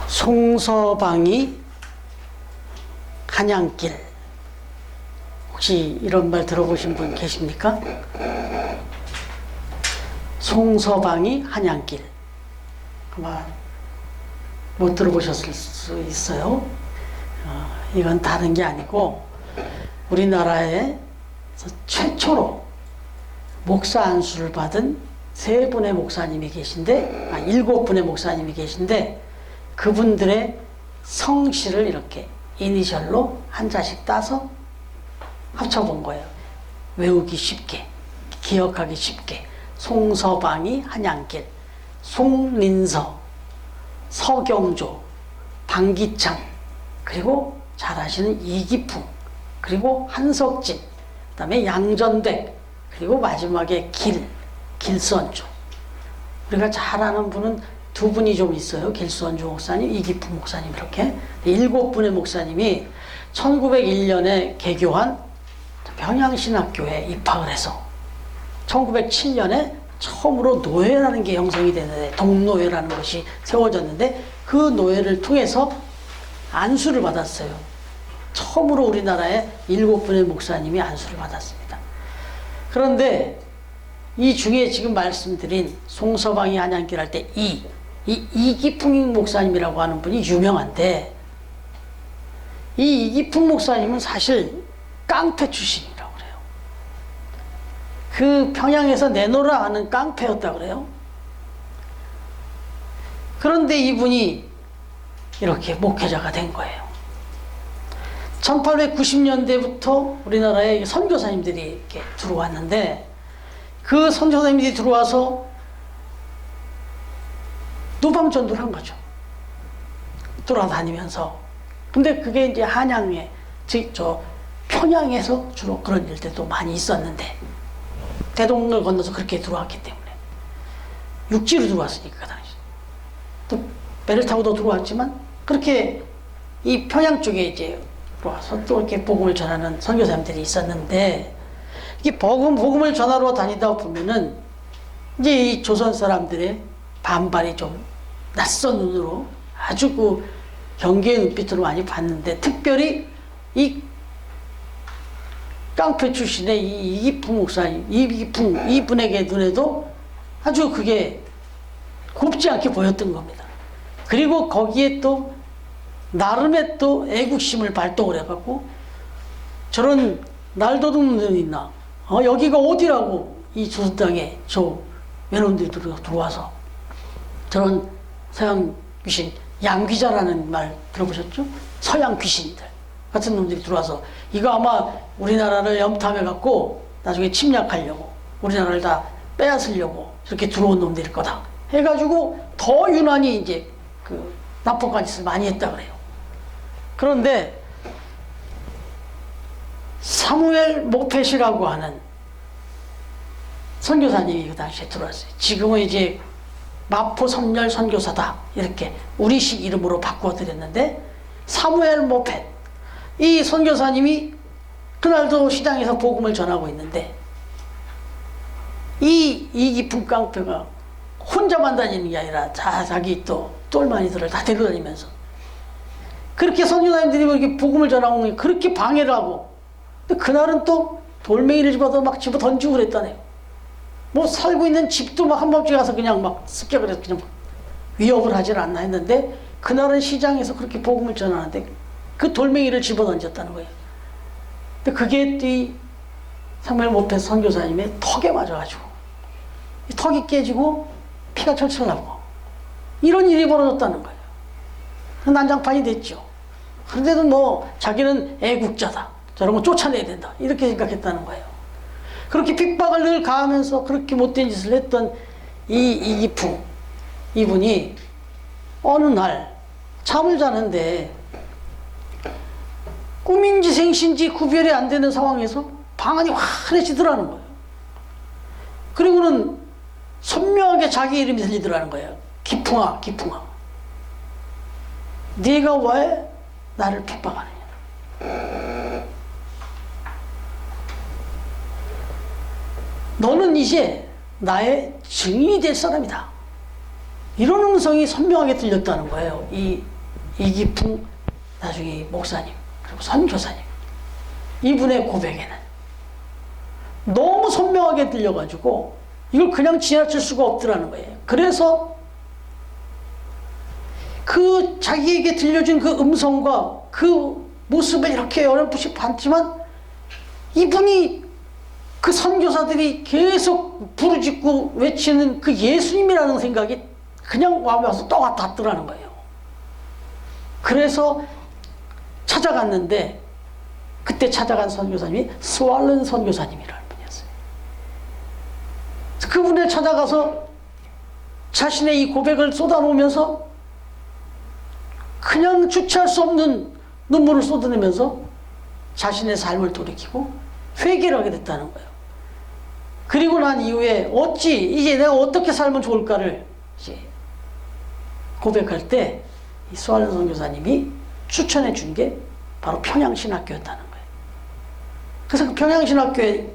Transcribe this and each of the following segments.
송서방이 한양길. 혹시 이런 말 들어보신 분 계십니까? 송서방이 한양길. 아마 못 들어보셨을 수 있어요. 이건 다른 게 아니고 우리나라에 최초로 목사 안수를 받은 3분의 목사님이 계신데, 7분의 목사님이 계신데, 그분들의 성씨를 이렇게 이니셜로 한자씩 따서 합쳐본 거예요. 외우기 쉽게, 기억하기 쉽게. 송서방이 한양길, 송린서, 서경조, 방기창, 그리고 잘 아시는 이기풍, 그리고 한석진, 그 다음에 양전백, 그리고 마지막에 길수원조. 우리가 잘 아는 분은 2분이 좀 있어요. 길수원조 목사님, 이기풍 목사님, 이렇게 7분의 목사님이 1901년에 개교한 평양신학교에 입학을 해서 1907년에 처음으로 노회라는 게 형성이 되는데, 동노회라는 것이 세워졌는데, 그 노회를 통해서 안수를 받았어요. 처음으로 우리나라에 7분의 목사님이 안수를 받았습니다. 그런데 이 중에 지금 말씀드린 송서방이 한양길 할 때 이기풍 목사님이라고 하는 분이 유명한데, 이 이기풍 목사님은 사실 깡패 출신이라고 그래요. 그 평양에서 내노라 하는 깡패였다고 그래요. 그런데 이분이 이렇게 목회자가 된 거예요. 1890년대부터 우리나라에 선교사님들이 이렇게 들어왔는데, 그 선교사님들이 들어와서 노방전도를 한 거죠. 돌아다니면서. 근데 그게 이제 한양에, 평양에서 주로 그런 일들도 많이 있었는데, 대동을 건너서 그렇게 들어왔기 때문에. 육지로 들어왔으니까, 그 당시. 또 배를 타고도 들어왔지만, 그렇게 이 평양 쪽에 이제 들어와서 또 이렇게 복음을 전하는 선교사님들이 있었는데, 이게 복음을 전하러 다니다 보면은 이제 이 조선 사람들의 반발이 좀 낯선 눈으로 아주 그 경계의 눈빛으로 많이 봤는데, 특별히 이 깡패 출신의 이 이기풍 목사님, 이분에게 눈에도 아주 그게 곱지 않게 보였던 겁니다. 그리고 거기에 또 나름의 또 애국심을 발동을 해갖고, 저런 날도둑놈들이 있나? 여기가 어디라고, 이 조선 땅에 저 외놈들이 들어와서 저런 서양 귀신, 양귀자라는 말 들어보셨죠? 서양 귀신들 같은 놈들이 들어와서 이거 아마 우리나라를 염탐해갖고 나중에 침략하려고, 우리나라를 다 빼앗으려고 저렇게 들어온 놈들일 거다 해가지고 더 유난히 이제 그 나쁜 짓을 많이 했다 그래요. 그런데 사무엘 모펫이라고 하는 선교사님이 그 당시에 들어왔어요. 지금은 이제 마포 선열 선교사다, 이렇게 우리식 이름으로 바꿔드렸는데, 사무엘 모펫, 이 선교사님이 그날도 시장에서 복음을 전하고 있는데, 이 이기풍 깡패가 혼자만 다니는 게 아니라 자기 또 똘마니들을 다 데리고 다니면서 그렇게 선교사님들이 이렇게 복음을 전하고 있는 게 그렇게 방해를 하고, 근데 그날은 또 돌멩이를 집어서 막 집어 던지고 그랬다네요. 뭐 살고 있는 집도 막 한 번쯤 가서 그냥 막 습격을 해서 그냥 위협을 하질 않나 했는데, 그날은 시장에서 그렇게 복음을 전하는데 그 돌멩이를 집어 던졌다는 거예요. 근데 그게 이 사무엘 모펫 선교사님의 턱에 맞아가지고 이 턱이 깨지고 피가 철철 나고 이런 일이 벌어졌다는 거예요. 난장판이 됐죠. 그런데도 뭐 자기는 애국자다, 저런 거 쫓아내야 된다, 이렇게 생각했다는 거예요. 그렇게 핍박을 늘 가하면서 그렇게 못된 짓을 했던 이 이기풍, 이분이 어느 날 잠을 자는데 꿈인지 생신지 구별이 안 되는 상황에서 방안이 환해지더라는 거예요. 그리고는 선명하게 자기 이름이 들리더라는 거예요. 기풍아, 기풍아, 네가 왜 나를 핍박하느냐? 너는 이제 나의 증인이 될 사람이다. 이런 음성이 선명하게 들렸다는 거예요. 이 이기풍 나중에 목사님 그리고 선교사님 이분의 고백에는 너무 선명하게 들려가지고 이걸 그냥 지나칠 수가 없더라는 거예요. 그래서 그 자기에게 들려준 그 음성과 그 모습을 이렇게 어렴풋이 봤지만 이분이 그 선교사들이 계속 부르짖고 외치는 그 예수님이라는 생각이 그냥 와서 떠왔더라는 거예요. 그래서 찾아갔는데 그때 찾아간 선교사님이 스왈른 선교사님이라는 분이었어요. 그분을 찾아가서 자신의 이 고백을 쏟아놓으면서 그냥 주체할 수 없는 눈물을 쏟아내면서 자신의 삶을 돌이키고 회개를 하게 됐다는 거예요. 그리고 난 이후에 이제 내가 어떻게 살면 좋을까를 이제 고백할 때 이 스왈른 선교사님이 추천해 준 게 바로 평양신학교였다는 거예요. 그래서 그 평양신학교에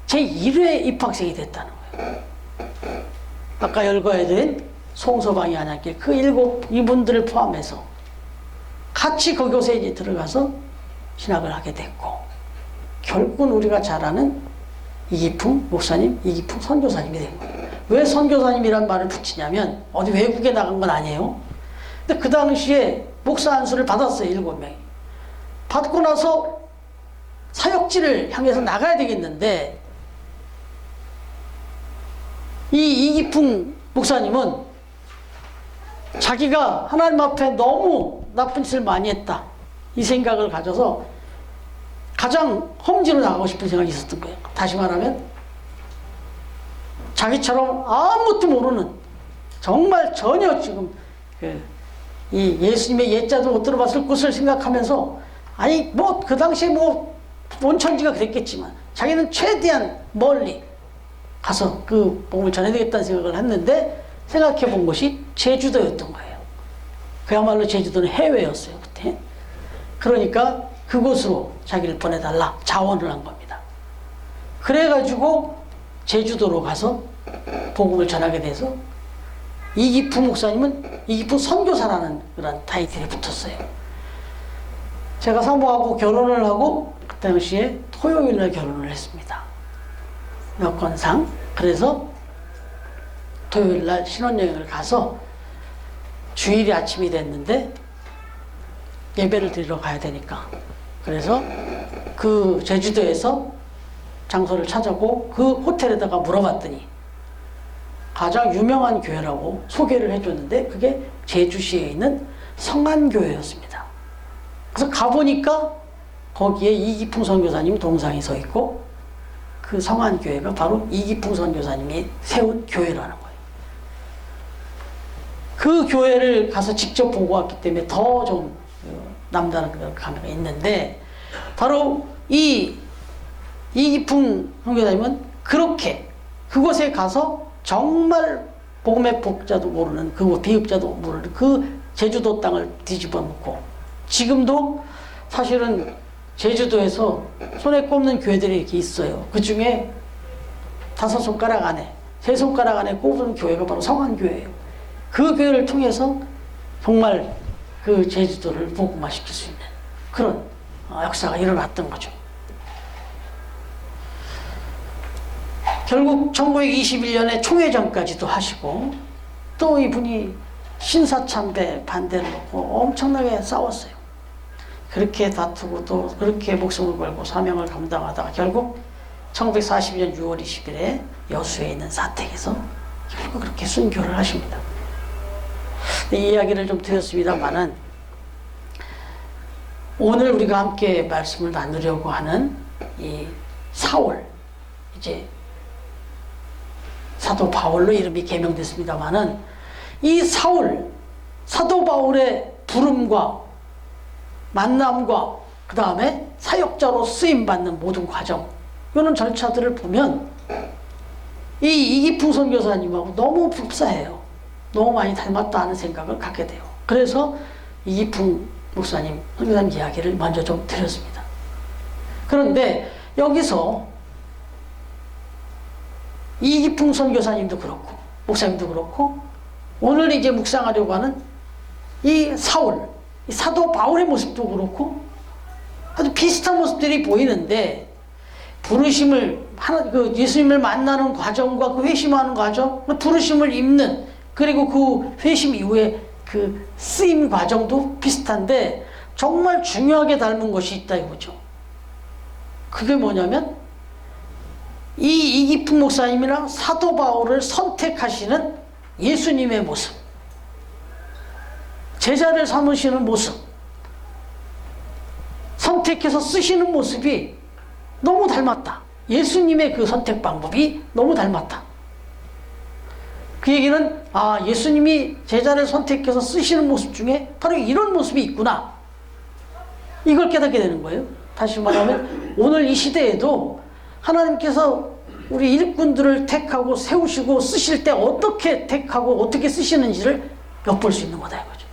제1회 입학생이 됐다는 거예요. 아까 열거해드린 송서방이 안양길 이분들을 포함해서 같이 그곳에 이제 들어가서 신학을 하게 됐고, 결국은 우리가 잘 아는 이기풍 목사님, 이기풍 선교사님이 된 거예요. 왜 선교사님이란 말을 붙이냐면 어디 외국에 나간 건 아니에요. 근데 그 당시에 목사 안수를 받았어요. 7명이. 받고 나서 사역지를 향해서 나가야 되겠는데 이 이기풍 목사님은 자기가 하나님 앞에 너무 나쁜 짓을 많이 했다 이 생각을 가져서 가장 험지로 나가고 싶은 생각이 있었던 거예요. 다시 말하면 자기처럼 아무것도 모르는, 정말 전혀 지금 이 예수님의 예자도 못 들어봤을 것을 생각하면서, 아니 뭐 그 당시에 뭐 온천지가 그랬겠지만 자기는 최대한 멀리 가서 그 복음을 전해야 되겠다는 생각을 했는데, 생각해 본 것이 제주도였던 거예요. 그야말로 제주도는 해외였어요 그때. 그러니까 그곳으로 자기를 보내달라 자원을 한 겁니다. 그래가지고 제주도로 가서 복음을 전하게 돼서 이기풍 목사님은 이기풍 선교사라는 그런 타이틀이 붙었어요. 제가 사모하고 결혼을 하고 그 당시에 토요일날 결혼을 했습니다. 여건상. 그래서 토요일날 신혼여행을 가서 주일이 아침이 됐는데 예배를 드리러 가야 되니까, 그래서 그 제주도에서 장소를 찾아고 그 호텔에다가 물어봤더니 가장 유명한 교회라고 소개를 해줬는데 그게 제주시에 있는 성안교회였습니다. 그래서 가보니까 거기에 이기풍 선교사님 동상이 서 있고 그 성안교회가 바로 이기풍 선교사님이 세운 교회라는 거예요. 그 교회를 가서 직접 보고 왔기 때문에 더 좀 남다른 감회가 있는데, 바로 이 이기풍 선교사님은 그렇게 그곳에 가서 정말 복음의 복자도 모르는, 그 비읍자도 모르는 그 제주도 땅을 뒤집어 놓고, 지금도 사실은 제주도에서 손에 꼽는 교회들이 이렇게 있어요. 그 중에 5손가락 안에, 3손가락 안에 꼽은 교회가 바로 성안교회예요. 그 교회를 통해서 정말 그 제주도를 복음화시킬 수 있는 그런 역사가 일어났던 거죠. 결국 1921년에 총회장까지도 하시고, 또 이분이 신사참배 반대를 놓고 엄청나게 싸웠어요. 그렇게 다투고 또 그렇게 목숨을 걸고 사명을 감당하다가 결국 1942년 6월 20일에 여수에 있는 사택에서 결국 그렇게 순교를 하십니다. 이 이야기를 좀 드렸습니다만은, 오늘 우리가 함께 말씀을 나누려고 하는 이 사울, 이제 사도 바울로 이름이 개명됐습니다만은, 이 사도 바울의 부름과 만남과 그 다음에 사역자로 쓰임받는 모든 과정, 이런 절차들을 보면 이 이기풍 선교사님하고 너무 흡사해요. 너무 많이 닮았다 하는 생각을 갖게 돼요. 그래서 이기풍 목사님, 선교사님 이야기를 먼저 좀 드렸습니다. 그런데 여기서 이기풍 선교사님도 그렇고 목사님도 그렇고 오늘 이제 묵상하려고 하는 이 사울, 이 사도 바울의 모습도 그렇고 아주 비슷한 모습들이 보이는데, 부르심을 예수님을 만나는 과정과 그 회심하는 과정, 부르심을 입는, 그리고 그 회심 이후에 그 쓰임 과정도 비슷한데 정말 중요하게 닮은 것이 있다 이거죠. 그게 뭐냐면 이 이기풍 목사님이랑 사도 바울을 선택하시는 예수님의 모습, 제자를 삼으시는 모습, 선택해서 쓰시는 모습이 너무 닮았다. 예수님의 그 선택 방법이 너무 닮았다. 그 얘기는 예수님이 제자를 선택해서 쓰시는 모습 중에 바로 이런 모습이 있구나, 이걸 깨닫게 되는 거예요. 다시 말하면 오늘 이 시대에도 하나님께서 우리 일꾼들을 택하고 세우시고 쓰실 때 어떻게 택하고 어떻게 쓰시는지를 엿볼 수 있는 거다 이거죠.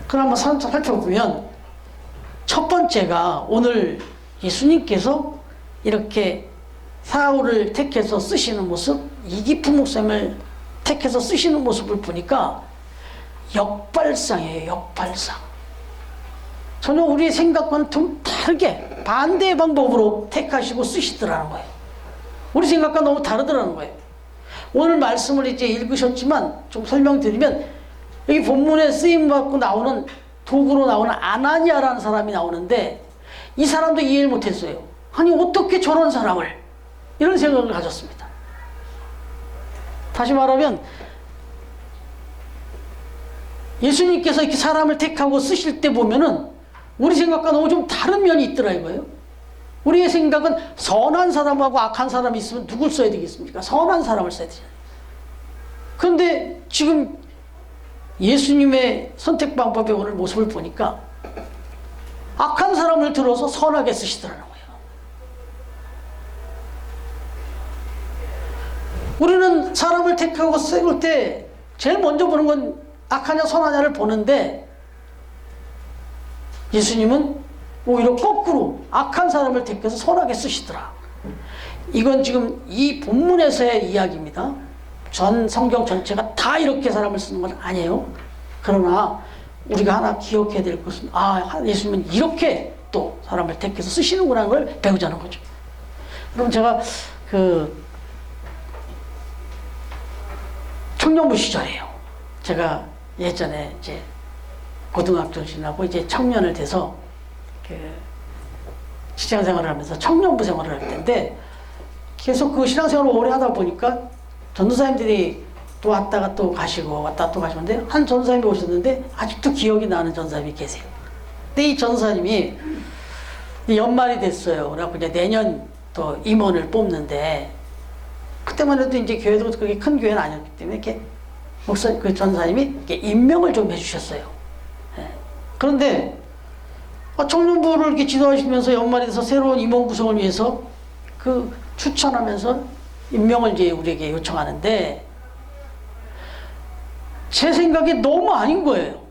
그럼 한번 살펴보면 첫 번째가 오늘 예수님께서 이렇게 사울을 택해서 쓰시는 모습, 이기풍 목사님을 택해서 쓰시는 모습을 보니까 역발상이에요. 역발상. 전혀 우리의 생각과는 좀 다르게 반대의 방법으로 택하시고 쓰시더라는 거예요. 우리 생각과 너무 다르더라는 거예요. 오늘 말씀을 이제 읽으셨지만 좀 설명드리면, 여기 본문에 쓰임받고 나오는 도구로 나오는 아나니아라는 사람이 나오는데, 이 사람도 이해를 못했어요. 아니 어떻게 저런 사람을, 이런 생각을 가졌습니다. 다시 말하면 예수님께서 이렇게 사람을 택하고 쓰실 때 보면은 우리 생각과 너무 좀 다른 면이 있더라 이거예요. 우리의 생각은 선한 사람하고 악한 사람이 있으면 누굴 써야 되겠습니까? 선한 사람을 써야 되잖아요. 그런데 지금 예수님의 선택 방법의 오늘 모습을 보니까 악한 사람을 들어서 선하게 쓰시더라는 거예요. 우리는 사람을 택하고 세울 때 제일 먼저 보는 건 악하냐 선하냐를 보는데, 예수님은 오히려 거꾸로 악한 사람을 택해서 선하게 쓰시더라. 이건 지금 이 본문에서의 이야기입니다. 전 성경 전체가 다 이렇게 사람을 쓰는 건 아니에요. 그러나 우리가 하나 기억해야 될 것은, 예수님은 이렇게 또 사람을 택해서 쓰시는구나 하는 걸 배우자는 거죠. 그럼 제가 청년부 시절이에요. 제가 예전에 이제 고등학교 지나고 이제 청년을 돼서 직장생활을 하면서 청년부 생활을 할 텐데, 계속 그 신앙생활을 오래 하다 보니까 전도사님들이 또 왔다가 또 가시고 왔다 또 가시는데, 한 전도사님이 오셨는데 아직도 기억이 나는 전도사님이 계세요. 근데 이 전도사님이 연말이 됐어요. 그래갖고 이제 내년 또 임원을 뽑는데, 그때만 해도 이제 교회도 그렇게 큰 교회는 아니었기 때문에 이렇게 그 전도사님이 이렇게 임명을 좀 해주셨어요. 그런데 청년부를 이렇게 지도하시면서 연말이 돼서 새로운 임원 구성을 위해서 그 추천하면서 임명을 이제 우리에게 요청하는데, 제 생각에 너무 아닌 거예요.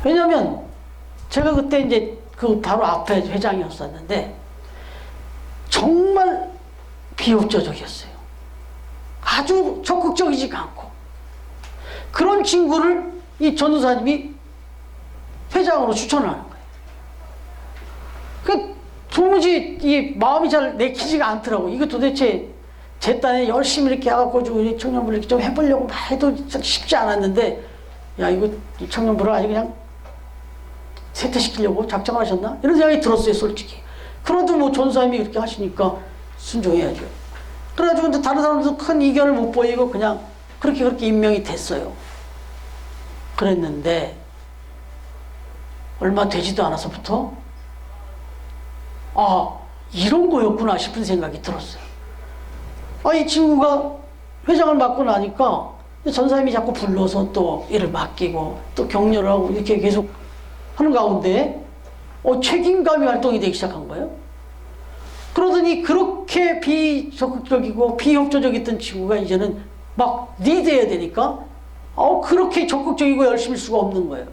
왜냐면 제가 그때 이제 그 바로 앞에 회장이었었는데 정말 비협조적이었어요. 아주 적극적이지가 않고, 그런 친구를 이 전도사님이 회장으로 추천을 하는 거예요. 도무지 이 마음이 잘 내키지가 않더라고. 이거 도대체 제 딴에 열심히 이렇게 해갖고 우리 청년부를 이렇게 좀 해보려고 막 해도 쉽지 않았는데, 야, 이거 이 청년부를 아주 그냥 세퇴시키려고 작정을 하셨나? 이런 생각이 들었어요, 솔직히. 그래도 뭐 전도사님이 그렇게 하시니까 순종해야죠. 그래가지고 다른 사람들도 큰 이견을 못 보이고 그냥 그렇게 임명이 됐어요. 그랬는데 얼마 되지도 않아서부터 이런 거였구나 싶은 생각이 들었어요. 이 친구가 회장을 맡고 나니까 전사님이 자꾸 불러서 또 일을 맡기고 또 격려를 하고 이렇게 계속 하는 가운데 책임감이 활동이 되기 시작한 거예요. 그러더니 그렇게 비적극적이고 비협조적이던 친구가 이제는 막 리드해야 되니까 그렇게 적극적이고 열심일 수가 없는 거예요.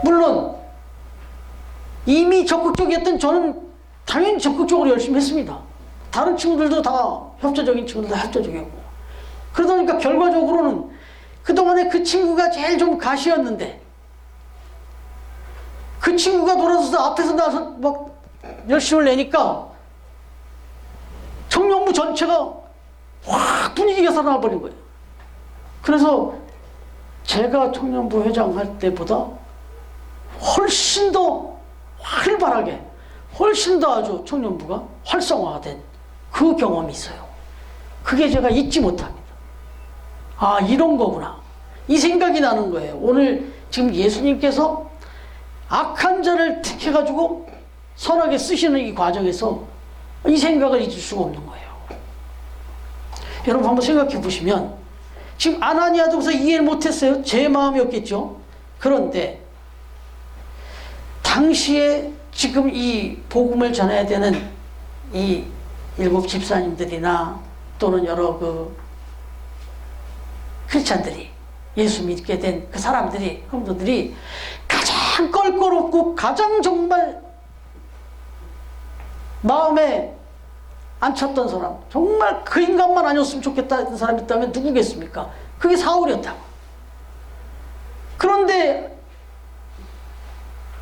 물론 이미 적극적이었던 저는 당연히 적극적으로 열심히 했습니다. 다른 친구들도 다 협조적인 친구들 다 협조적이었고, 그러다 보니까 결과적으로는 그동안에 그 친구가 제일 좀 가시였는데 그 친구가 돌아서서 앞에서 나서 막 열심을 내니까 청년부 전체가 확 분위기가 살아나버린 거예요. 그래서 제가 청년부 회장 할 때보다 훨씬 더 활발하게, 훨씬 더 아주 청년부가 활성화가 된 그 경험이 있어요. 그게 제가 잊지 못합니다. 아, 이런 거구나. 이 생각이 나는 거예요. 오늘 지금 예수님께서 악한 자를 택해가지고 선하게 쓰시는 이 과정에서 이 생각을 잊을 수가 없는 거예요. 여러분 한번 생각해 보시면 지금 아나니아도 그래서 이해를 못했어요. 제 마음이었겠죠. 그런데 당시에 지금 이 복음을 전해야 되는 이 일곱 집사님들이나 또는 여러 그 크리스찬들이 예수 믿게 된 그 사람들이, 성도들이 가장 껄끄럽고 가장 정말 마음에 안 찼던 사람, 정말 그 인간만 아니었으면 좋겠다 했던 사람이 있다면 누구겠습니까? 그게 사울이었다고. 그런데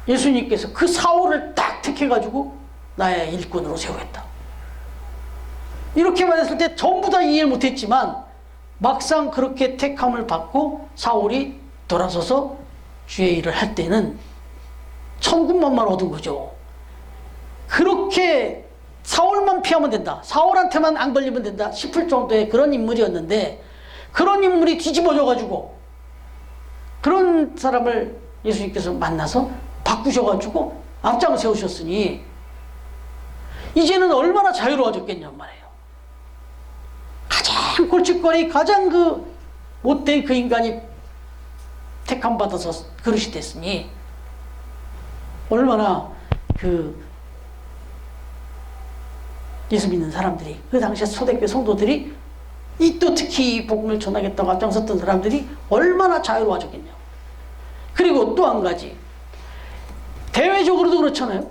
예수님께서 그 사울을 딱 택해가지고 나의 일꾼으로 세우겠다. 이렇게 말했을 때 전부 다 이해를 못했지만 막상 그렇게 택함을 받고 사울이 돌아서서 주의 일을 할 때는 천군만마를 얻은 거죠. 그렇게 사울만 피하면 된다, 사울한테만 안 걸리면 된다 싶을 정도의 그런 인물이었는데 그런 인물이 뒤집어져가지고 그런 사람을 예수님께서 만나서 바꾸셔가지고 앞장을 세우셨으니 이제는 얼마나 자유로워졌겠냔 말이에요. 가장 골칫거리, 가장 그 못된 그 인간이 택함 받아서 그릇이 됐으니 얼마나 그 예수 믿는 사람들이, 그 당시에 초대교회 성도들이 이 또 특히 이 복음을 전하겠다고 앞장섰던 사람들이 얼마나 자유로워졌겠냐. 그리고 또 한 가지, 대외적으로도 그렇잖아요.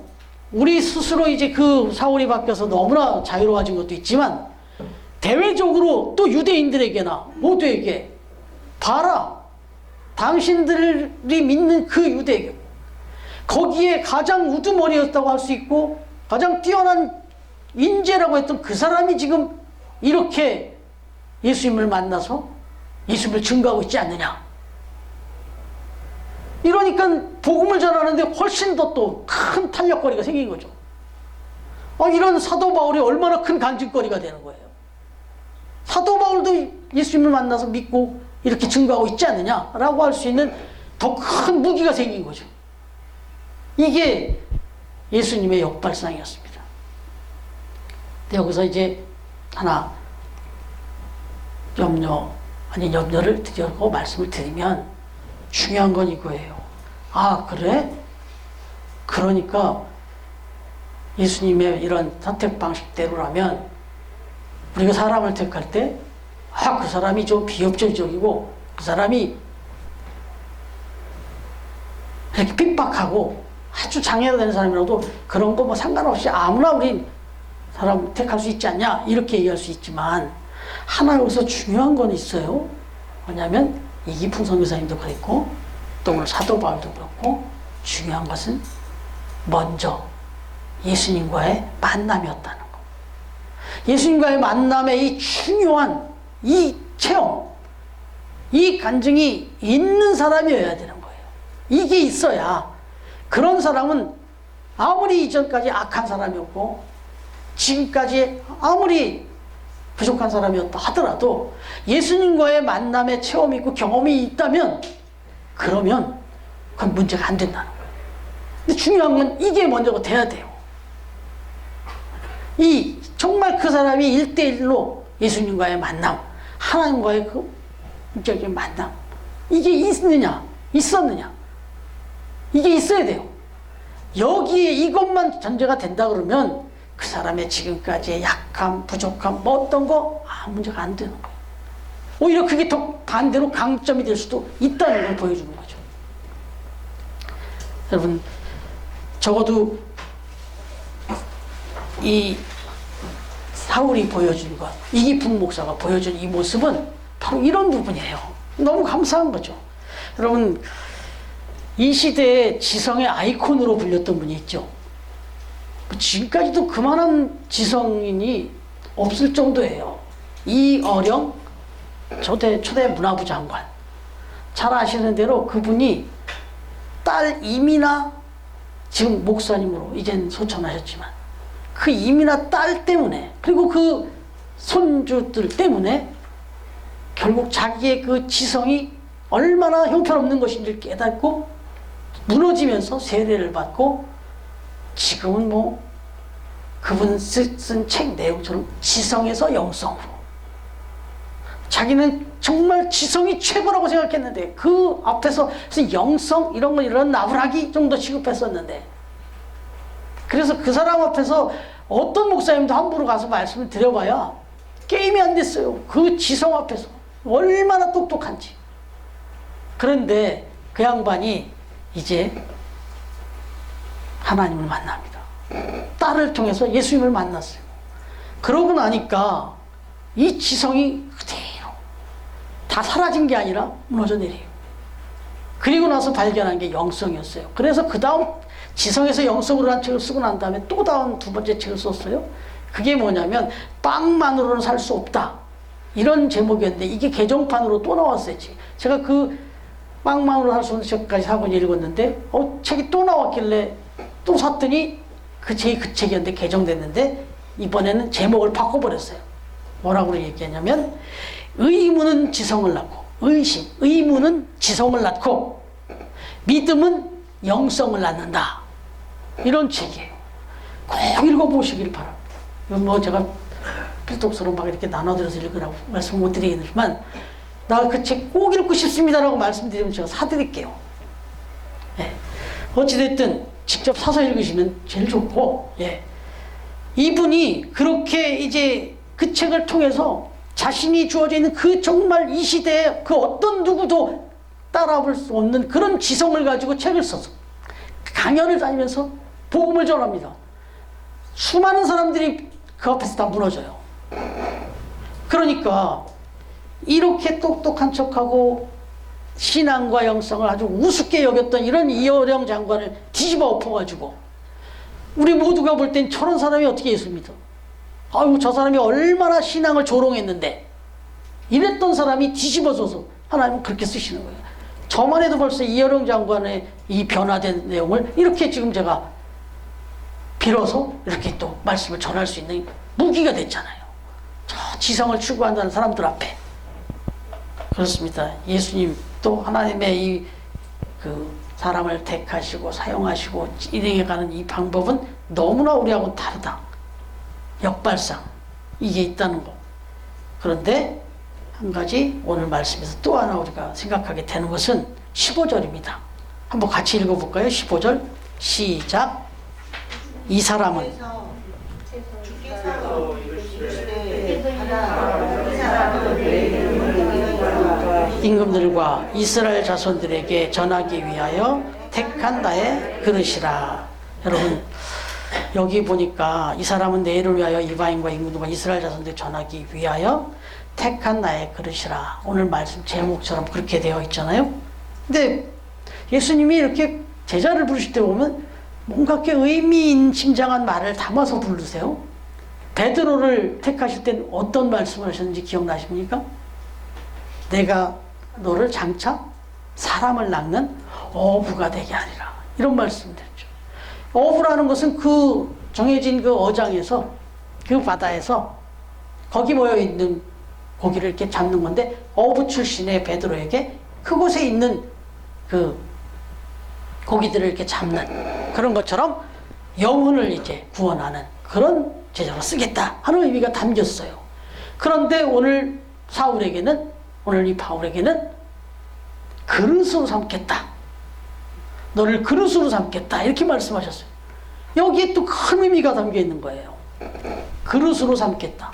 우리 스스로 이제 그 사울이 바뀌어서 너무나 자유로워진 것도 있지만 대외적으로 또 유대인들에게나 모두에게 봐라, 당신들이 믿는 그 유대교, 거기에 가장 우두머리였다고 할 수 있고 가장 뛰어난 인재라고 했던 그 사람이 지금 이렇게 예수님을 만나서 예수님을 증거하고 있지 않느냐. 이러니까 복음을 전하는데 훨씬 더 또 큰 탄력거리가 생긴 거죠. 이런 사도 바울이 얼마나 큰 간증거리가 되는 거예요. 사도 바울도 예수님을 만나서 믿고 이렇게 증거하고 있지 않느냐라고 할 수 있는 더 큰 무기가 생긴 거죠. 이게 예수님의 역발상이었습니다. 여기서 이제 하나 염려를 드리고 말씀을 드리면 중요한 건 이거예요. 아, 그래? 그러니까 예수님의 이런 선택 방식대로라면 우리가 사람을 택할 때 그 사람이 좀 비협조적이고 그 사람이 이렇게 핍박하고 아주 장애가 되는 사람이라도 그런 거 뭐 상관없이 아무나 우리 사람 택할 수 있지 않냐 이렇게 얘기할 수 있지만 하나 여기서 중요한 건 있어요. 뭐냐면 이기풍 선교사님도 그랬고 또 오늘 사도 바울도 그렇고 중요한 것은 먼저 예수님과의 만남이었다는 거. 예수님과의 만남의 이 중요한 이 체험, 이 간증이 있는 사람이어야 되는 거예요. 이게 있어야 그런 사람은 아무리 이전까지 악한 사람이었고 지금까지 아무리 부족한 사람이었다 하더라도 예수님과의 만남의 체험이 있고 경험이 있다면 그러면 그건 문제가 안 된다는 거예요. 근데 중요한 건 이게 먼저가 돼야 돼요. 정말 그 사람이 1대1로 예수님과의 만남, 하나님과의 그 인격적인 만남, 이게 있었느냐? 이게 있어야 돼요. 여기에 이것만 전제가 된다 그러면 그 사람의 지금까지의 약함, 부족함, 뭐 어떤 거 문제가 안 되는 거예요. 오히려 그게 더 반대로 강점이 될 수도 있다는 걸 보여주는 거죠. 여러분, 적어도 이 사울이 보여준 것, 이기풍 목사가 보여준 이 모습은 바로 이런 부분이에요. 너무 감사한 거죠. 여러분, 이 시대의 지성의 아이콘으로 불렸던 분이 있죠. 지금까지도 그만한 지성인이 없을 정도예요. 이어령 초대 문화부 장관. 잘 아시는 대로 그분이 딸 이민아, 지금 목사님으로 이젠 소천하셨지만 그 이민아 딸 때문에, 그리고 그 손주들 때문에 결국 자기의 그 지성이 얼마나 형편없는 것인지를 깨닫고 무너지면서 세례를 받고 지금은 뭐 그분 쓴 책 내용처럼 지성에서 영성으로, 자기는 정말 지성이 최고라고 생각했는데 그 앞에서 무슨 영성 이런 거 이런 나부라기 정도 취급했었는데, 그래서 그 사람 앞에서 어떤 목사님도 함부로 가서 말씀을 드려봐야 게임이 안 됐어요. 그 지성 앞에서 얼마나 똑똑한지. 그런데 그 양반이 이제 하나님을 만납니다. 딸을 통해서 예수님을 만났어요. 그러고 나니까 이 지성이 그대로 다 사라진 게 아니라 무너져 내려요. 그리고 나서 발견한 게 영성이었어요. 그래서 그 다음 지성에서 영성으로 한 책을 쓰고 난 다음에 또 다음 두 번째 책을 썼어요. 그게 뭐냐면 빵만으로는 살 수 없다, 이런 제목이었는데 이게 개정판으로 또 나왔어요. 제가 그 빵만으로 살 수 없는 책까지 사고 읽었는데 책이 또 나왔길래 또 샀더니 그 책이었는데 개정됐는데 이번에는 제목을 바꿔버렸어요. 뭐라고 얘기하냐면 의문은 지성을 낳고, 의문은 지성을 낳고 믿음은 영성을 낳는다, 이런 책이에요. 꼭 읽어보시길 바랍니다. 뭐 제가 필독서로 막 이렇게 나눠드려서 읽으라고 말씀 못 드리겠지만 나 그 책 꼭 읽고 싶습니다라고 말씀드리면 제가 사드릴게요. 예. 어찌됐든 직접 사서 읽으시면 제일 좋고, 예. 이분이 그렇게 이제 그 책을 통해서 자신이 주어져 있는 그 정말 이 시대에 그 어떤 누구도 따라볼 수 없는 그런 지성을 가지고 책을 써서 강연을 다니면서 복음을 전합니다. 수많은 사람들이 그 앞에서 다 무너져요. 그러니까 이렇게 똑똑한 척하고 신앙과 영성을 아주 우습게 여겼던 이런 이어령 장관을 뒤집어 엎어가지고 우리 모두가 볼 땐 저런 사람이 어떻게 예수 믿어? 아유, 저 사람이 얼마나 신앙을 조롱했는데, 이랬던 사람이 뒤집어져서 하나님은 그렇게 쓰시는 거예요. 저만 해도 벌써 이어령 장관의 이 변화된 내용을 이렇게 지금 제가 빌어서 이렇게 또 말씀을 전할 수 있는 무기가 됐잖아요. 저 지성을 추구한다는 사람들 앞에. 그렇습니다. 예수님 또 하나님의 이 그 사람을 택하시고 사용하시고 일행해 가는 이 방법은 너무나 우리하고 다르다. 역발상 이게 있다는 거. 그런데 한 가지 오늘 말씀에서 또 하나 우리가 생각하게 되는 것은 15절입니다. 한번 같이 읽어볼까요? 15절 시작. 이 사람은 임금들과 이스라엘 자손들에게 전하기 위하여 택한 나의 그릇이라. 여러분, 여기 보니까 이 사람은 내일을 위하여 이방인과 임금들과 이스라엘 자손들에게 전하기 위하여 택한 나의 그릇이라. 오늘 말씀 제목처럼 그렇게 되어 있잖아요. 근데 예수님이 이렇게 제자를 부르실 때 보면 뭔가 이렇게 의미심장한 말을 담아서 부르세요. 베드로를 택하실 땐 어떤 말씀을 하셨는지 기억나십니까? 내가 너를 장차 사람을 낚는 어부가 되게 하리라, 이런 말씀을 드렸죠. 어부라는 것은 그 정해진 그 어장에서, 그 바다에서 거기 모여 있는 고기를 이렇게 잡는 건데, 어부 출신의 베드로에게 그곳에 있는 그 고기들을 이렇게 잡는 그런 것처럼 영혼을 이제 구원하는 그런 제자로 쓰겠다 하는 의미가 담겼어요. 그런데 오늘 이 바울에게는 그릇으로 삼겠다, 너를 그릇으로 삼겠다, 이렇게 말씀하셨어요. 여기에 또 큰 의미가 담겨 있는 거예요. 그릇으로 삼겠다.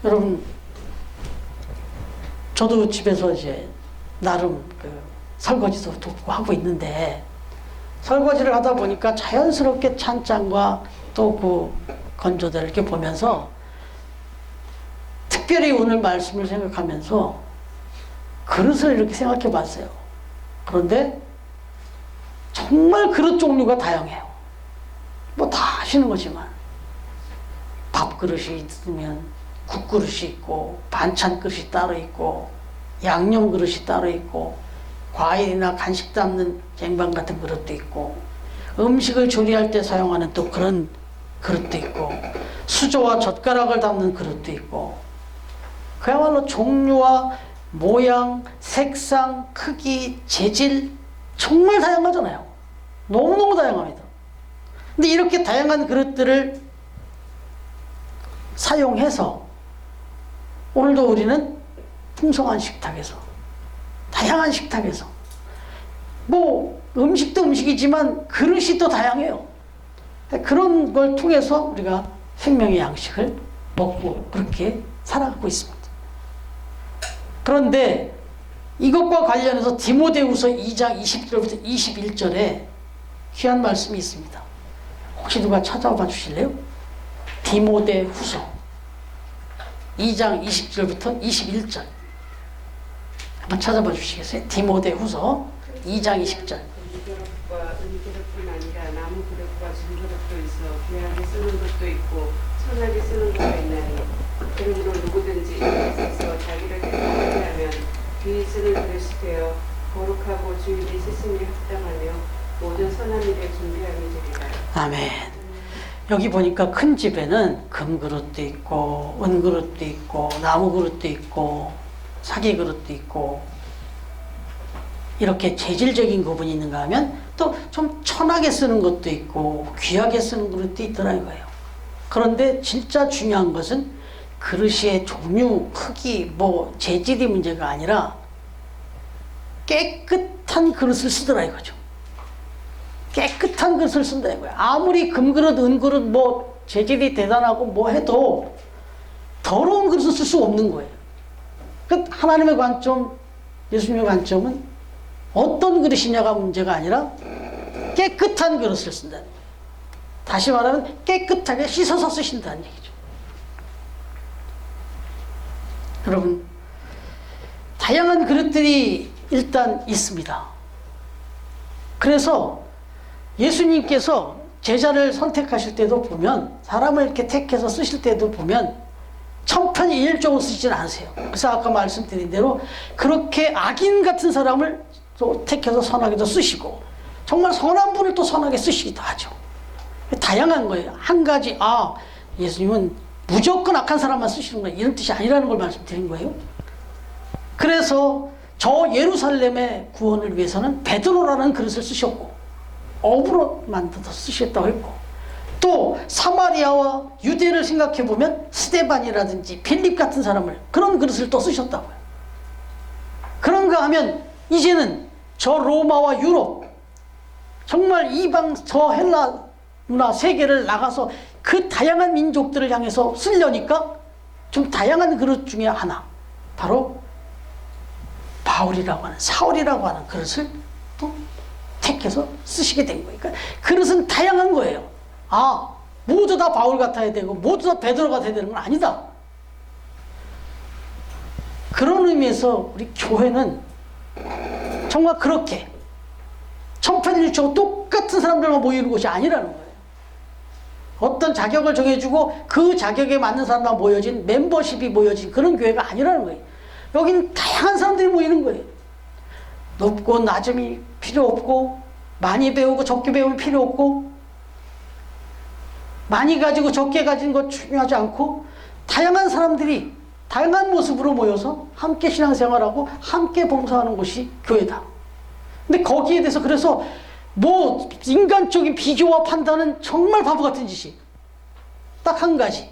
여러분, 저도 집에서 이제 나름 그 설거지도 돕고 하고 있는데, 설거지를 하다 보니까 자연스럽게 찬장과 또 그 건조대를 이렇게 보면서 특별히 오늘 말씀을 생각하면서 그릇을 이렇게 생각해 봤어요. 그런데 정말 그릇 종류가 다양해요. 뭐 다 아시는 거지만 밥그릇이 있으면 국그릇이 있고 반찬 그릇이 따로 있고 양념 그릇이 따로 있고 과일이나 간식 담는 쟁반 같은 그릇도 있고 음식을 조리할 때 사용하는 또 그런 그릇도 있고 수저와 젓가락을 담는 그릇도 있고 그야말로 종류와 모양, 색상, 크기, 재질 정말 다양하잖아요. 너무너무 다양합니다. 근데 이렇게 다양한 그릇들을 사용해서 오늘도 우리는 풍성한 식탁에서 다양한 식탁에서 뭐 음식도 음식이지만 그릇이 또 다양해요. 그런 걸 통해서 우리가 생명의 양식을 먹고 그렇게 살아가고 있습니다. 그런데 이것과 관련해서 디모데후서 2장 20절부터 21절에 귀한 말씀이 있습니다. 혹시 누가 찾아봐 주실래요? 디모데후서 2장 20절부터 21절 한번 찾아봐 주시겠어요? 디모데후서 2장 20절. 은그릇과 은그릇뿐 아니라 나무 그릇과 진그릇도 있어 귀하게 쓰는 것도 있고 천하게 쓰는 것도 있나니 그러므로 누구든지 이것에서 자기를 택하게 하면 귀히 쓰는 그릇이 되어 거룩하고 주일이 세심에 합당하며 모든 선한 일에 준비함이 되리라. 아멘. 여기 보니까 큰 집에는 금그릇도 있고 은그릇도 있고 나무그릇도 있고 사계그릇도 있고 이렇게 재질적인 구분이 있는가 하면 또 좀 천하게 쓰는 것도 있고 귀하게 쓰는 그릇도 있더라는 거예요. 그런데 진짜 중요한 것은 그릇의 종류, 크기, 뭐 재질이 문제가 아니라 깨끗한 그릇을 쓰더라 이거죠. 깨끗한 그릇을 쓴다 이거예요. 아무리 금그릇, 은그릇 뭐 재질이 대단하고 뭐 해도 더러운 그릇을 쓸 수 없는 거예요. 그 하나님의 관점, 예수님의 관점은 어떤 그릇이냐가 문제가 아니라 깨끗한 그릇을 쓴다는 거예요. 다시 말하면 깨끗하게 씻어서 쓰신다는 얘기죠. 여러분, 다양한 그릇들이 일단 있습니다. 그래서 예수님께서 제자를 선택하실 때도 보면 사람을 이렇게 택해서 쓰실 때도 보면 천편일률적으로 쓰지는 않으세요. 그래서 아까 말씀드린 대로 그렇게 악인 같은 사람을 또 택해서 선하게도 쓰시고 정말 선한 분을 또 선하게 쓰시기도 하죠. 다양한 거예요. 한 가지 예수님은 무조건 악한 사람만 쓰시는 거예요. 이런 뜻이 아니라는 걸 말씀드린 거예요. 그래서 저 예루살렘의 구원을 위해서는 베드로라는 그릇을 쓰셨고 업으로 만들어서 쓰셨다고 했고 또 사마리아와 유대를 생각해 보면 스데반이라든지 빌립 같은 사람을 그런 그릇을 또 쓰셨다고요. 그런가 하면 이제는 저 로마와 유럽 정말 이방 저 헬라 문화 세계를 나가서 그 다양한 민족들을 향해서 쓰려니까 좀 다양한 그릇 중에 하나 바로 바울이라고 하는 사울이라고 하는 그릇을 또 택해서 쓰시게 된 거예요. 그러니까 그릇은 다양한 거예요. 모두 다 바울 같아야 되고 모두 다 베드로 같아야 되는 건 아니다. 그런 의미에서 우리 교회는 정말 그렇게 천편일률적으로 똑같은 사람들만 모이는 곳이 아니라는 거예요. 어떤 자격을 정해주고 그 자격에 맞는 사람만 모여진 멤버십이 모여진 그런 교회가 아니라는 거예요. 여긴 다양한 사람들이 모이는 거예요. 높고 낮음이 필요 없고 많이 배우고 적게 배우면 필요 없고 많이 가지고 적게 가진 것 중요하지 않고 다양한 사람들이 다양한 모습으로 모여서 함께 신앙생활하고 함께 봉사하는 곳이 교회다. 근데 거기에 대해서 그래서 뭐 인간적인 비교와 판단은 정말 바보 같은 짓이 딱 한 가지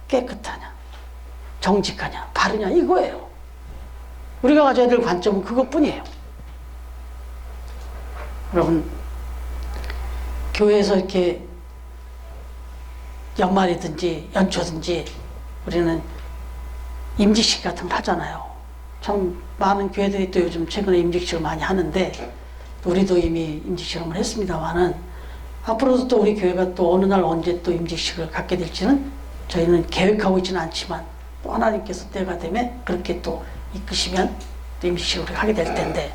깨끗하냐 정직하냐 바르냐 이거예요. 우리가 가져야 될 관점은 그것뿐이에요. 여러분 교회에서 이렇게 연말이든지 연초든지 우리는 임직식 같은 거 하잖아요. 참 많은 교회들이 또 요즘 최근에 임직식을 많이 하는데 우리도 이미 임직식을 한번 했습니다만은 앞으로도 또 우리 교회가 또 어느 날 언제 또 임직식을 갖게 될지는 저희는 계획하고 있지는 않지만 또 하나님께서 때가 되면 그렇게 또 이끄시면 또 임시식을 우리가 하게 될 텐데,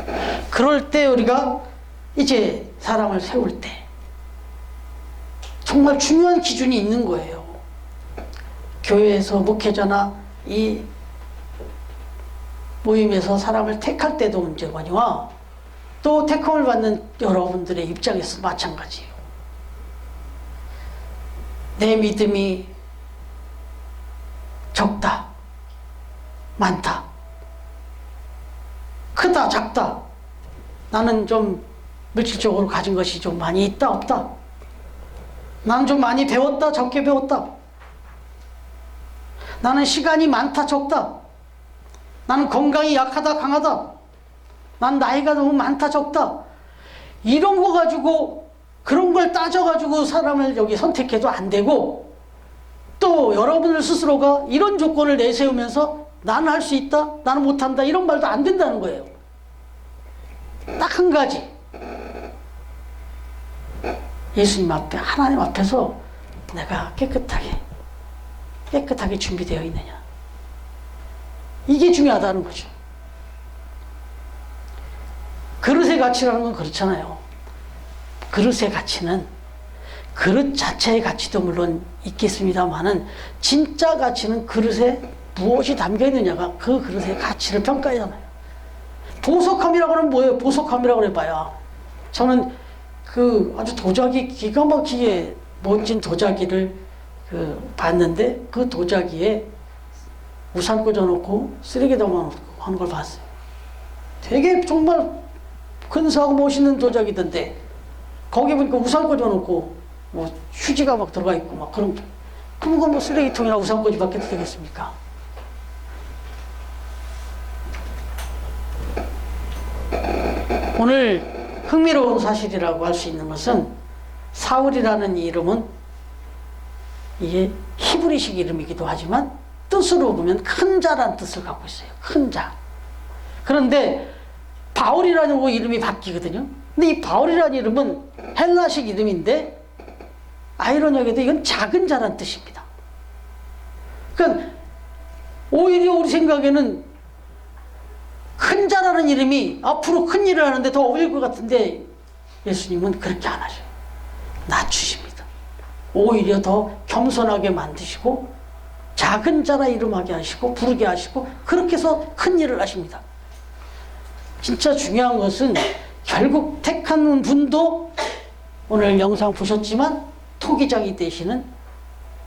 그럴 때 우리가 이제 사람을 세울 때 정말 중요한 기준이 있는 거예요. 교회에서 목회자나 이 모임에서 사람을 택할 때도 문제거니와 또 택함을 받는 여러분들의 입장에서 마찬가지예요. 내 믿음이 적다, 많다, 크다, 작다, 나는 좀 물질적으로 가진 것이 좀 많이 있다, 없다, 나는 좀 많이 배웠다, 적게 배웠다, 나는 시간이 많다, 적다, 나는 건강이 약하다, 강하다, 난 나이가 너무 많다, 적다, 이런 거 가지고, 그런 걸 따져가지고 사람을 여기 선택해도 안 되고, 또 여러분들 스스로가 이런 조건을 내세우면서 나는 할 수 있다, 나는 못한다, 이런 말도 안 된다는 거예요. 딱 한 가지. 예수님 앞에, 하나님 앞에서 내가 깨끗하게 준비되어 있느냐. 이게 중요하다는 거죠. 그릇의 가치라는 건 그렇잖아요. 그릇의 가치는 그릇 자체의 가치도 물론 있겠습니다만은 진짜 가치는 그릇에 무엇이 담겨 있느냐가 그 그릇의 가치를 평가하잖아요. 보석함이라고 하면 뭐예요? 보석함이라고 해봐야 저는 그 아주 도자기 기가 막히게 멋진 도자기를 봤는데 그 도자기에 우산 꽂아놓고 쓰레기 담아놓고 하는 걸 봤어요. 되게 정말 근사하고 멋있는 도자기던데 거기 보니까 우산 꽂아놓고 뭐 휴지가 막 들어가 있고 막 그런 거. 그럼 그건 뭐 쓰레기통이나 우산꽂이밖에 되겠습니까? 오늘 흥미로운 사실이라고 할 수 있는 것은 사울이라는 이 이름은 이게 히브리식 이름이기도 하지만 뜻으로 보면 큰 자라는 뜻을 갖고 있어요. 큰 자. 그런데 바울이라는 이름이 바뀌거든요. 근데 이 바울이라는 이름은 헬라식 이름인데 아이러니하게도 이건 작은 자라는 뜻입니다. 그러니까 오히려 우리 생각에는 큰 자라는 이름이 앞으로 큰 일을 하는데 더 어울릴 것 같은데 예수님은 그렇게 안 하셔요. 낮추십니다. 오히려 더 겸손하게 만드시고 작은 자라 이름하게 하시고 부르게 하시고 그렇게 해서 큰 일을 하십니다. 진짜 중요한 것은 결국 택한 분도 오늘 영상 보셨지만 토기장이 되시는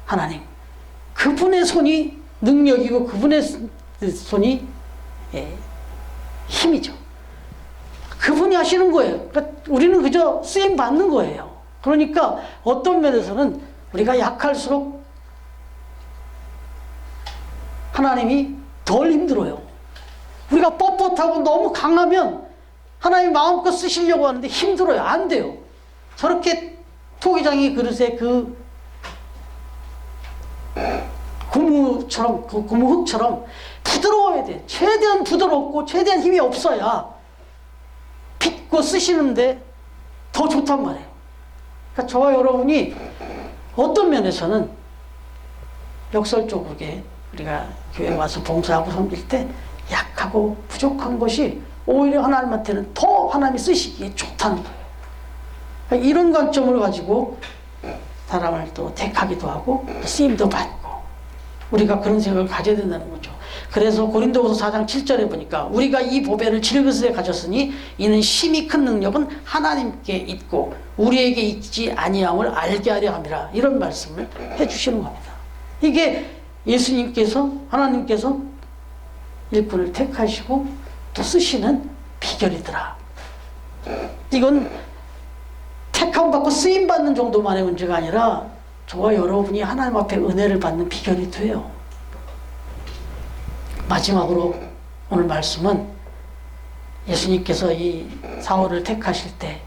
하나님, 그분의 손이 능력이고 그분의 손이 힘이죠. 그분이 하시는 거예요. 그러니까 우리는 그저 쓰임 받는 거예요. 그러니까 어떤 면에서는 우리가 약할수록 하나님이 덜 힘들어요. 우리가 뻣뻣하고 너무 강하면 하나님이 마음껏 쓰시려고 하는데 힘들어요. 안 돼요. 저렇게 토기장이 그릇에 그 고무처럼, 그 고무흙처럼 부드러워야 돼. 최대한 부드럽고 최대한 힘이 없어야 빚고 쓰시는데 더 좋단 말이에요. 그러니까 저와 여러분이 어떤 면에서는 역설적으로 우리가 교회 와서 봉사하고 섬길 때 약하고 부족한 것이 오히려 하나님한테는 더 하나님이 쓰시기에 좋다는 거예요. 그러니까 이런 관점을 가지고 사람을 또 택하기도 하고 쓰임도 받고 우리가 그런 생각을 가져야 된다는 거죠. 그래서 고린도후서 4장 7절에 보니까 우리가 이 보배를 질그릇에 가졌으니 이는 심히 큰 능력은 하나님께 있고 우리에게 있지 아니함을 알게 하려 함이라, 이런 말씀을 해주시는 겁니다. 이게 예수님께서, 하나님께서 일꾼을 택하시고 또 쓰시는 비결이더라. 이건 택함 받고 쓰임 받는 정도만의 문제가 아니라 저와 여러분이 하나님 앞에 은혜를 받는 비결이 돼요. 마지막으로 오늘 말씀은 예수님께서 이 사울을 택하실 때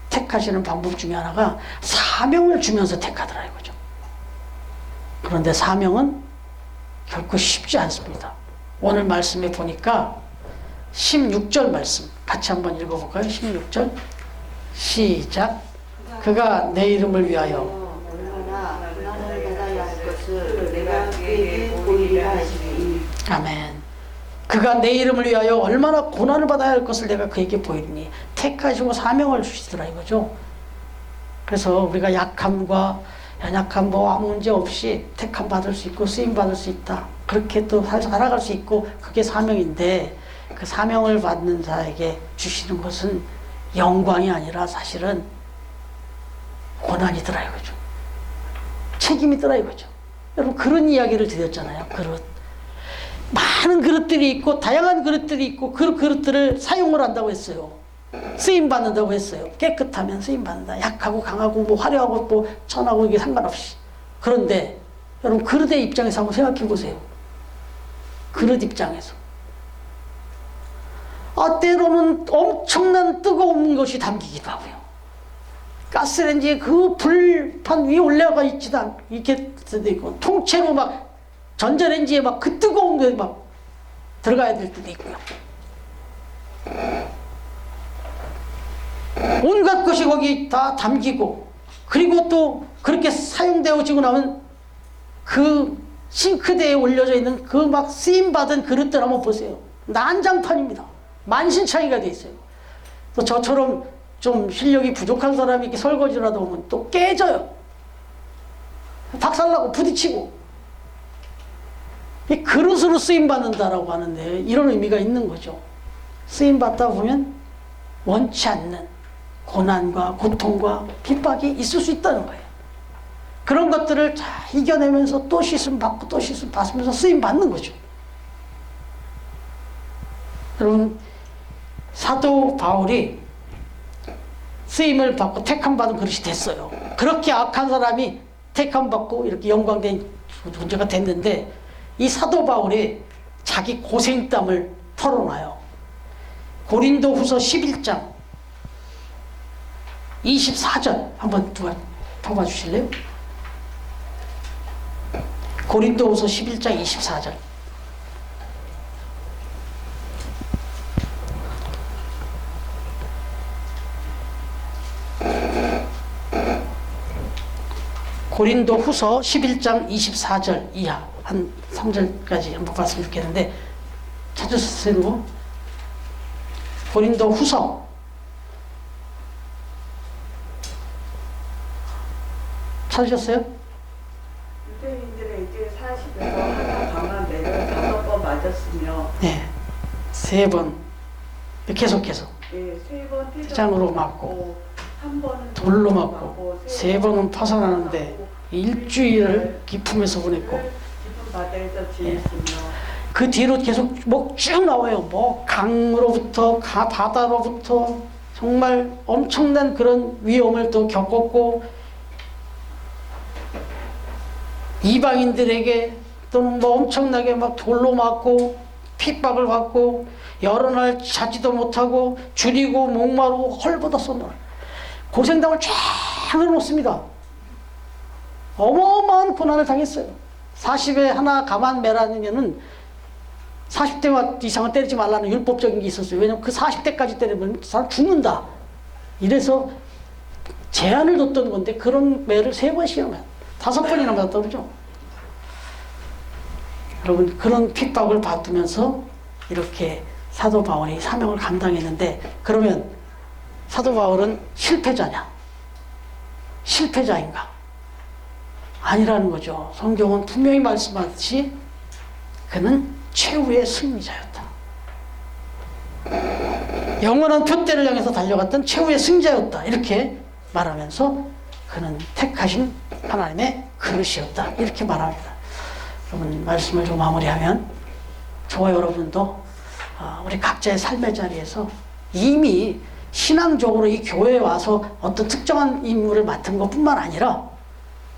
택하시는 방법 중에 하나가 사명을 주면서 택하더라 이거죠. 그런데 사명은 결코 쉽지 않습니다. 오늘 말씀에 보니까 16절 말씀 같이 한번 읽어볼까요? 16절 시작. 그가 내 이름을 위하여 얼마나 고난을 받아야 할 것을 내가 그에게 보이리라 하시니. 아멘. 그가 내 이름을 위하여 얼마나 고난을 받아야 할 것을 내가 그에게 보이리니 택하시고 사명을 주시더라 이거죠. 그래서 우리가 약함과 연약함 뭐 아무 문제 없이 택함 받을 수 있고 쓰임 받을 수 있다. 그렇게 또 살아갈 수 있고 그게 사명인데 그 사명을 받는 자에게 주시는 것은 영광이 아니라 사실은 고난이더라 이거죠. 책임이더라 이거죠. 여러분 그런 이야기를 드렸잖아요. 그릇. 많은 그릇들이 있고 다양한 그릇들이 있고 그 그릇들을 사용을 한다고 했어요. 쓰임 받는다고 했어요. 깨끗하면 쓰임 받는다. 약하고 강하고 뭐 화려하고 뭐 천하고 이게 상관없이. 그런데 여러분 그릇의 입장에서 한번 생각해 보세요. 그릇 입장에서. 때로는 엄청난 뜨거운 것이 담기기도 하고요. 가스레인지에 그 불판 위에 올라가 있지도 않고 이렇게 있고 통째로 막 전자레인지에 막 그 뜨거운 게 막 들어가야 될 때도 있고요. 온갖 것이 거기 다 담기고 그리고 또 그렇게 사용되어지고 나면 그 싱크대에 올려져 있는 그 막 쓰임받은 그릇들 한번 보세요. 난장판입니다. 만신창이가 돼 있어요. 또 저처럼 좀 실력이 부족한 사람이 이렇게 설거지라도 하면 또 깨져요. 박살나고 부딪히고. 이 그릇으로 쓰임받는다라고 하는데 이런 의미가 있는 거죠. 쓰임받다 보면 원치 않는 고난과 고통과 핍박이 있을 수 있다는 거예요. 그런 것들을 잘 이겨내면서 또 씻음 받고 또 씻음 받으면서 쓰임 받는 거죠. 여러분 사도 바울이 쓰임을 받고 택함 받은 그릇이 됐어요. 그렇게 악한 사람이 택함 받고 이렇게 영광된 존재가 됐는데 이 사도 바울이 자기 고생땀을 털어놔요. 고린도 후서 11장 24절 한번 누가 펴봐 주실래요? 고린도 후서 11장 24절. 고린도 후서 11장 24절 이하 한 3절까지 한번 봤으면 좋겠는데 찾으셨어요? 고린도 후서 찾으셨어요? 유대인들에게 40에서 하나 강한 매를 5번 맞았으며 네, 3번 계속해서 네, 3번 태장으로 맞고 한 번은 돌로 맞고 3번은 파산하는데 일주일을 기품에서 보냈고 깊은 바다에서 지냈으며 그 뒤로 계속 뭐 쭉 나와요. 뭐 강으로부터 바다로부터 정말 엄청난 그런 위험을 또 겪었고 이방인들에게 또는 뭐 엄청나게 막 돌로 맞고 핍박을 받고 여러 날 자지도 못하고 줄이고 목마르고 헐벗었어. 고생담을 쫙 해놓습니다. 어마어마한 고난을 당했어요. 40에 하나 가만 매라면은 40대 이상은 때리지 말라는 율법적인 게 있었어요. 왜냐면 그 40대까지 때리면 사람 죽는다. 이래서 제한을 뒀던 건데 그런 매를 3번씩이나 맞았다. 5번이나 맞았다 그러죠. 여러분 그런 핍박을 받으면서 이렇게 사도 바울이 사명을 감당했는데 그러면 사도 바울은 실패자냐? 실패자인가? 아니라는 거죠. 성경은 분명히 말씀하듯이 그는 최후의 승리자였다. 영원한 표대를 향해서 달려갔던 최후의 승자였다. 이렇게 말하면서 그는 택하신 하나님의 그릇이었다. 이렇게 말합니다. 여러분 말씀을 좀 마무리하면 저와 여러분도 우리 각자의 삶의 자리에서 이미 신앙적으로 이 교회에 와서 어떤 특정한 임무를 맡은 것뿐만 아니라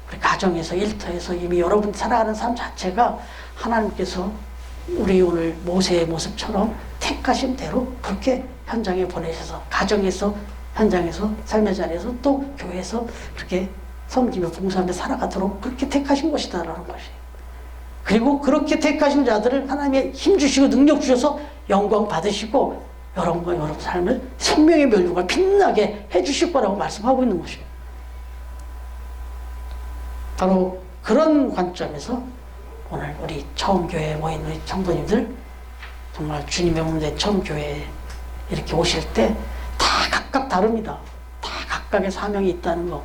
우리 가정에서 일터에서 이미 여러분이 살아가는 삶 자체가 하나님께서 우리 오늘 모세의 모습처럼 택하신 대로 그렇게 현장에 보내셔서 가정에서 현장에서 삶의 자리에서 또 교회에서 그렇게 섬기며 봉사하며 살아가도록 그렇게 택하신 것이다라는 것이에요. 그리고 그렇게 택하신 자들을 하나님의 힘 주시고 능력 주셔서 영광 받으시고 여러분과 여러분 삶을 생명의 멸류가 빛나게 해주실 거라고 말씀하고 있는 것이에요. 바로 그런 관점에서 오늘 우리 처음 교회에 모인 우리 성도님들 정말 주님의 몸된 처음 교회에 이렇게 오실 때 다 각각 다릅니다. 다 각각의 사명이 있다는 거,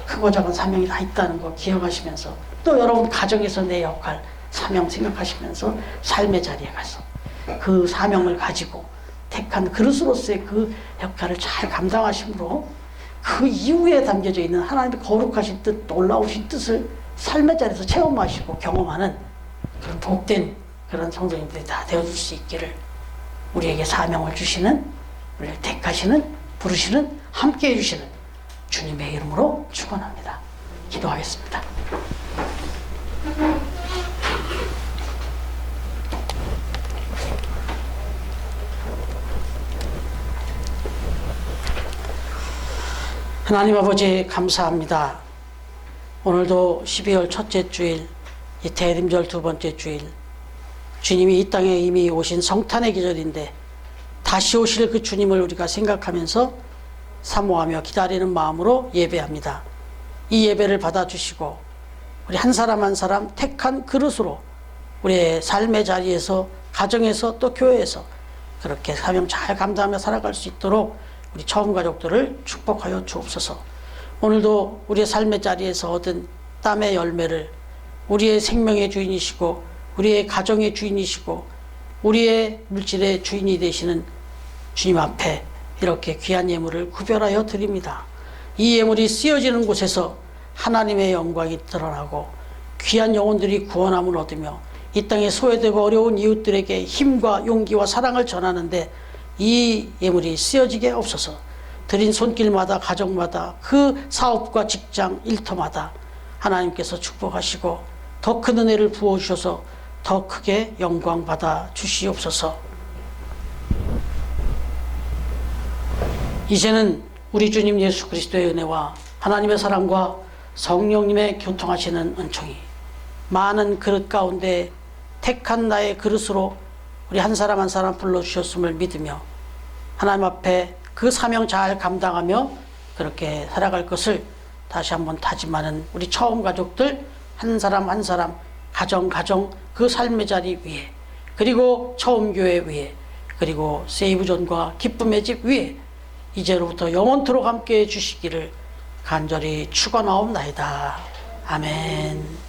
크고 작은 사명이 다 있다는 거 기억하시면서, 또 여러분 가정에서 내 역할, 사명 생각하시면서 삶의 자리에 가서 그 사명을 가지고 택한 그릇으로서의 그 역할을 잘 감당하심으로 그 이후에 담겨져 있는 하나님의 거룩하신 뜻, 놀라우신 뜻을 삶의 자리에서 체험하시고 경험하는 그런 복된 그런 성도님들이 다 되어줄 수 있기를, 우리에게 사명을 주시는, 우리를 택하시는, 부르시는, 함께 해주시는 주님의 이름으로 축원합니다. 기도하겠습니다. 하나님 아버지 감사합니다. 오늘도 12월 첫째 주일, 이 대림절 두 번째 주일, 주님이 이 땅에 이미 오신 성탄의 계절인데 다시 오실 그 주님을 우리가 생각하면서 사모하며 기다리는 마음으로 예배합니다. 이 예배를 받아주시고 우리 한 사람 한 사람 택한 그릇으로 우리의 삶의 자리에서, 가정에서, 또 교회에서 그렇게 사명 잘 감당하며 살아갈 수 있도록 우리 처음 가족들을 축복하여 주옵소서. 오늘도 우리의 삶의 자리에서 얻은 땀의 열매를 우리의 생명의 주인이시고 우리의 가정의 주인이시고 우리의 물질의 주인이 되시는 주님 앞에 이렇게 귀한 예물을 구별하여 드립니다. 이 예물이 쓰여지는 곳에서 하나님의 영광이 드러나고 귀한 영혼들이 구원함을 얻으며 이 땅에 소외되고 어려운 이웃들에게 힘과 용기와 사랑을 전하는데 이 예물이 쓰여지게 없어서 드린 손길마다, 가정마다, 그 사업과 직장, 일터마다 하나님께서 축복하시고 더 큰 은혜를 부어주셔서 더 크게 영광 받아 주시옵소서. 이제는 우리 주님 예수 그리스도의 은혜와 하나님의 사랑과 성령님의 교통하시는 은총이 많은 그릇 가운데 택한 나의 그릇으로 우리 한 사람 한 사람 불러주셨음을 믿으며 하나님 앞에 그 사명 잘 감당하며 그렇게 살아갈 것을 다시 한번 다짐하는 우리 처음 가족들 한 사람 한 사람, 가정 그 삶의 자리 위에, 그리고 처음 교회 위에, 그리고 세이브존과 기쁨의 집 위에 이제로부터 영원토록 함께해 주시기를 간절히 축원하옵나이다. 아멘.